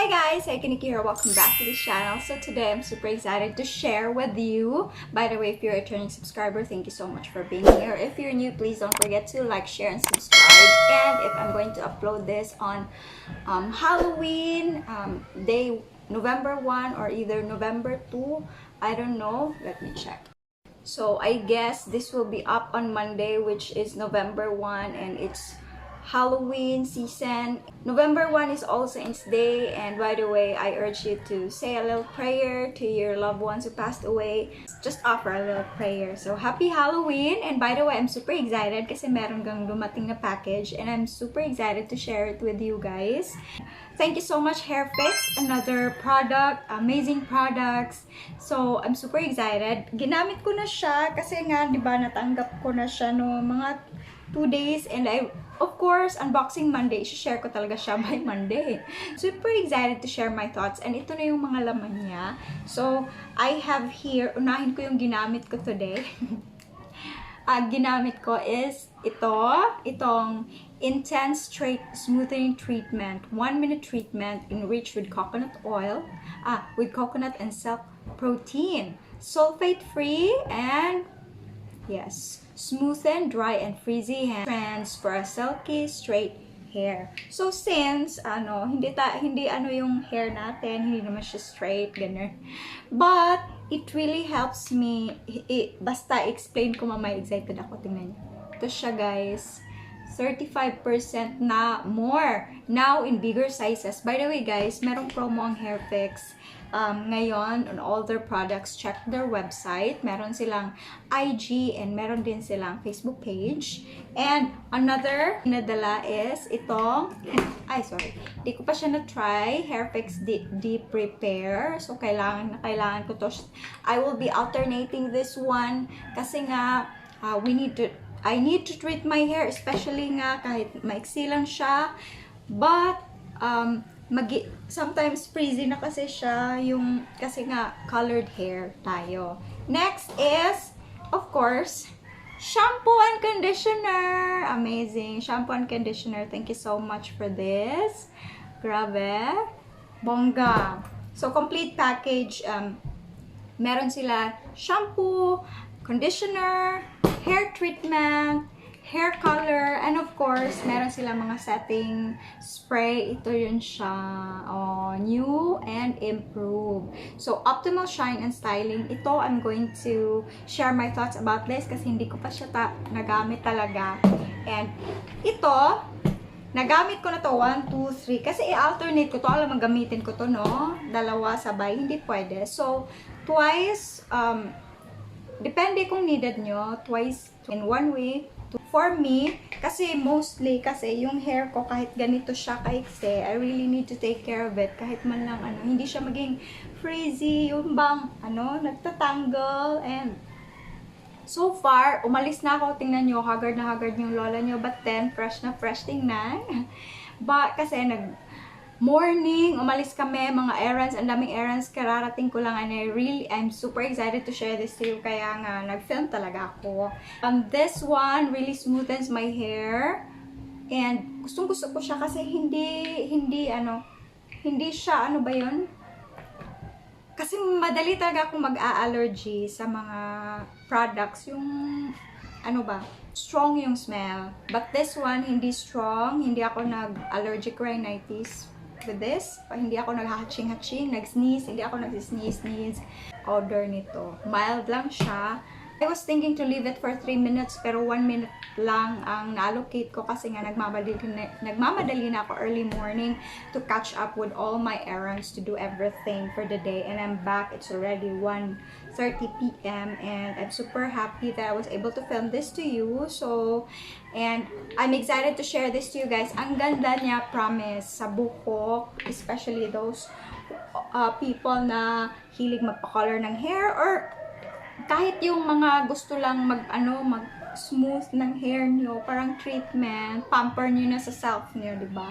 Hi guys, Cykaniki here. Welcome back to this channel. So today I'm super excited to share with you. By the way, if you're a returning subscriber, thank you so much for being here. If you're new, please don't forget to like, share, and subscribe. And if I'm going to upload this on Halloween, day November 1 or either November 2, I don't know. Let me check. So I guess this will be up on Monday, which is November 1, and it's Halloween season. November 1 is All Saints Day, and by the way, I urge you to say a little prayer to your loved ones who passed away. Just offer a little prayer. So happy Halloween! And by the way, I'm super excited kasi meron kang dumating na package, and I'm super excited to share it with you guys. Thank you so much, Hairfix. Another product, amazing products. So, I'm super excited. Ginamit ko na siya kasi nga, di ba, natanggap ko na siya no mga 2 days, and of course, unboxing Monday, share ko talaga siya by Monday. Super excited to share my thoughts, and ito na yung mga laman niya. So, I have here, unahin ko yung ginamit ko today. Ginamit ko is itong Intense Smoothing Treatment, 1-minute treatment enriched with coconut oil, with coconut and silk protein, sulfate-free, and yes, smoothen, dry, and frizzy hair trends for a silky, straight hair. So, since, hindi yung hair natin, hindi naman siya straight, ganun. But, it really helps me, basta explain ko mamaya, excited ako, tingnan nyo. Ito siya, guys. 35% na more. Now, in bigger sizes. By the way, guys, merong promo ang Hairfix. Ngayon, on all their products, check their website. Meron silang IG and meron din silang Facebook page. And another pinadala is itong, di ko pa siya na-try, Hairfix Deep Repair. So, kailangan ko to. I will be alternating this one kasi nga, I need to treat my hair, especially nga kahit maiksi lang siya. But, sometimes frizzy na kasi siya, kasi nga colored hair tayo. Next is, of course, shampoo and conditioner. Amazing. Shampoo and conditioner. Thank you so much for this. Grabe. Bongga. So, complete package. Meron sila shampoo, conditioner, hair treatment, hair color, and of course, meron sila mga setting spray. Ito yun siya. New and improved. So, optimal shine and styling. Ito, I'm going to share my thoughts about this kasi hindi ko pa siya nagamit talaga. And ito, nagamit ko na to 1, 2, 3. Kasi i-alternate ko to. Alam, gamitin ko to, no? Dalawa sabay. Hindi pwede. So, twice, depende kung needed nyo, twice in 1 week. For me, kasi mostly, yung hair ko kahit ganito siya kaiksi, I really need to take care of it. Kahit man lang, hindi siya maging frizzy, yung bang, nagtatanggal. And so far, umalis na ako. Tingnan nyo, haggard na haggard yung lola nyo. But then, fresh na fresh, tingnan. But, kasi morning, umalis kami, mga errands, ang daming errands, kararating ko lang, and I'm super excited to share this to you, kaya nga, nag-film talaga ako. This one really smoothens my hair, and gustong-gusto ko siya kasi hindi siya, ba yun? Kasi madali talaga akong mag-a-allergy sa mga products, yung, strong yung smell. But this one, hindi strong, hindi ako nag-allergic rhinitis with this. Hindi ako nag-hatching-hatching, nag-sneeze, hindi ako nag-sneeze. Odor nito. Mild lang siya. I was thinking to leave it for 3 minutes, pero 1 minute lang ang na-allocate ko kasi nga nagmamadali na ako early morning to catch up with all my errands, to do everything for the day. And I'm back. It's already 1:30 p.m. and I'm super happy that I was able to film this to you. So, and I'm excited to share this to you guys. Ang ganda niya, promise, sa buhok, especially those people na hilig magpa-color ng hair, or kahit yung mga gusto lang mag-smooth ng hair nyo, parang treatment, pamper nyo na sa self nyo, diba?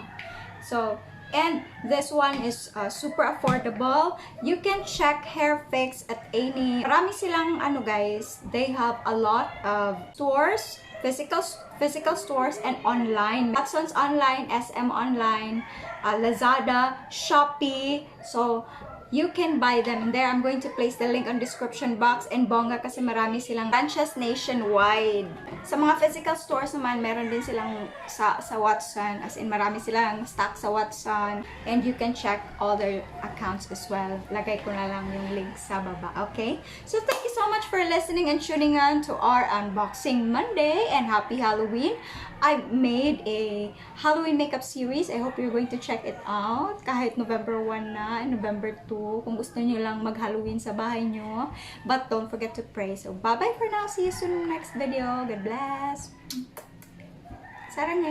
So, and this one is super affordable. You can check Hairfix at any, marami silang guys, they have a lot of stores physical stores and online. Watson's online, SM online, Lazada, Shopee. So you can buy them there. I'm going to place the link on description box, and bongga kasi marami silang branches nationwide. Sa mga physical stores naman, meron din silang sa Watson, as in marami silang stock sa Watson, and you can check all their accounts as well. Lagay ko na lang yung link sa baba, okay? So thank you so much for listening and tuning on to our Unboxing Monday, and happy Halloween. I made a Halloween makeup series. I hope you're going to check it out. Kahit November 1 na and November 2. Kung gusto niyo lang mag-Halloween sa bahay nyo. But don't forget to pray. So, bye-bye for now. See you soon in the next video. God bless. Sarang